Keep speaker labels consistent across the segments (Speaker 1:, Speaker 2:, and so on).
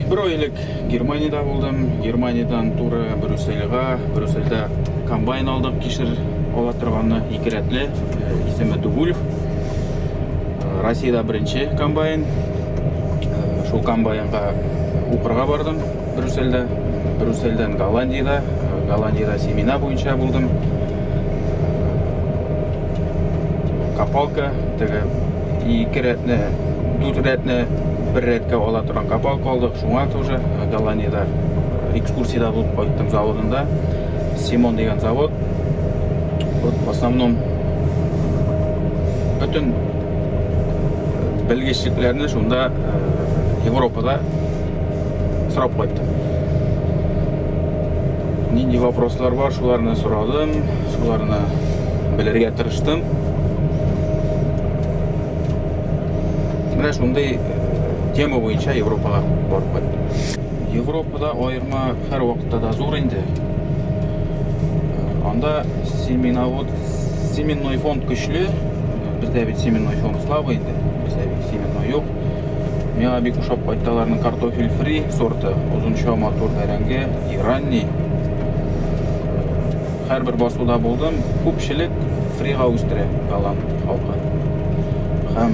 Speaker 1: Bir айлык Германияда булдым. Германиядан туры Брюссельга. Брюссельдә комбайн алдык, кишер ала торганны 2 рәтле. Исеме Дугульф. Россиядә беренче комбайн. Шул комбайнга укырга бардым Брюссельдә. Брюссельдән Голландиядә семена буенча булдым. Капалка, теге 2 рәтле, 4 рәтле bir рәткә ала торган капалка алдык. Шуңа тоже Голландиядә экскурсияда булып кайттым заводында. Симон дигән завод. Вот в основном bütün белгечлекләрне шунда Европада сорап кайттым. Нинди вопрослар бар, шуларны сорадым, шуларны белергә тырыштым. Менә шундый тема буенча Европага барып кайттым. Европада айырма һәр вакытта да зур инде. Анда семенной фонд көчле. Бездә бит семенной фонд слабый инде. Бездә бит семенной юк. Миңа бик ошап кайтталарның картофель фри сорты, озынча матур бәрәңге, ранний. Һәрбер басуда булдым, күпчелек фрига үстерә голланд халкы. Һәм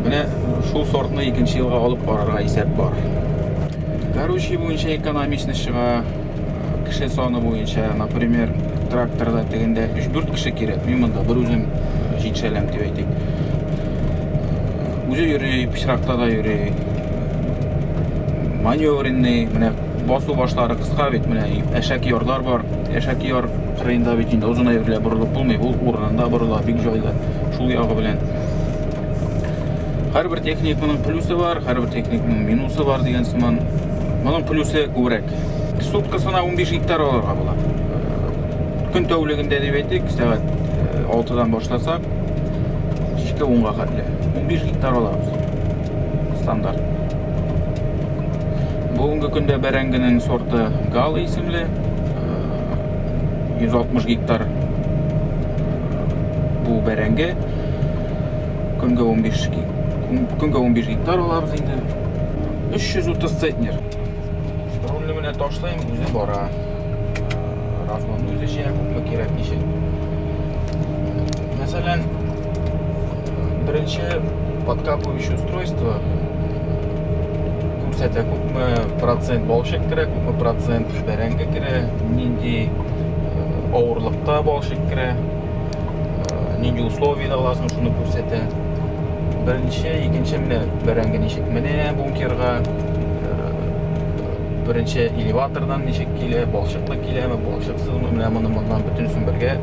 Speaker 1: менә шул сортны 2нче елга алып барырга исәп бар. Короче, буенча экономичный чыга. Кеше саны буенча, например, тракторда тегендә 3-4 кеше кирәк. Мин монда бер үзем җитшәләм дип әйтик. Үзе йөри, пычракта да йөри. Маневренный, менә басу башлары кыска бит, менә әшәк ярлар бар. Әшәк яр кырыенда бит инде озын әйберләр борылып булмый, ул урынында борыла, бик җайлы. Шул ягы белән. Һәрбер техниканың плюсы бар, һәрбер техниканың минусы бар дигән сыман. Моның плюсы күбрәк. Суткасына 15 гектар алырга була. Көн тәүлегендә дип әйтик, сәгать 6-дан башласак, кичке 10-га хәтле 15 гектар алабыз. Стандарт. Бүгенге көндә бәрәңгенең сорты Гала исемле. 160 гектар бу бәрәңге. Көнгә 15 гектар алабыз инде. 330 центнер. Рульне менә ташлайм, үзе бара. Разгон үзе җыя, күпме кирәк ничек. Мәсәлән, беренче подкапывающее устройство күрсәтә, күпме процент балчык керә, күпме процент бәрәңге керә, нинди авырлыкта балчык керә, нинди условиялар лазым, шуны күрсәтә. Беренче, икенче менә бәрәңге ничек менә бункерга, беренче элеватордан ничек килә, балчыклы киләме, балчыксызмы, менә моннан бөтенсен бергә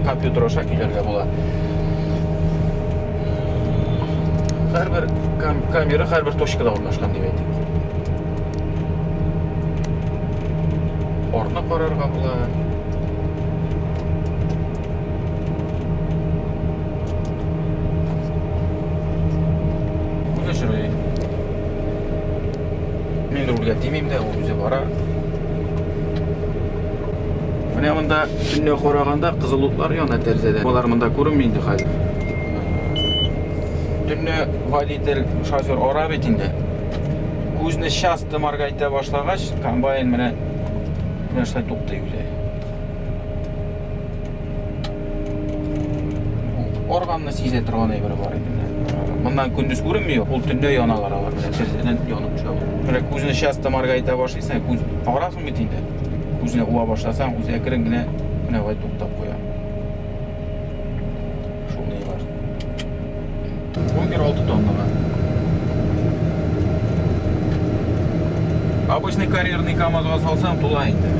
Speaker 1: компьютер аша көйләргә була. Һәрбер камера һәрбер точкада урнашкан дип әйтик. Арны карарга була. Мен рульгә тимим дә, ул үзе бара. Менә монда төнне караганда кызыл утлар яна тәрәзәдә. Алар монда күренми инде хәзер. Төнне водитель, шофер ара бит инде. Күзне часто моргайта башлагач, комбайн менә нәрсә туктый үзе. Органны сизә торган әйбер бар инде. Моннан көндез күренми, ул төнне яналар алар белән тәрәзәдән янып төшә. Менә күзне часто моргайта башлыйсың, күз агарасың бит инде. Күзне уа башласаң, үзе әкрен генә менә вай туктап куя. Шуны бар. Бункер 6 тоннага. Обычный карьерный КАМАЗга салсам тула инде.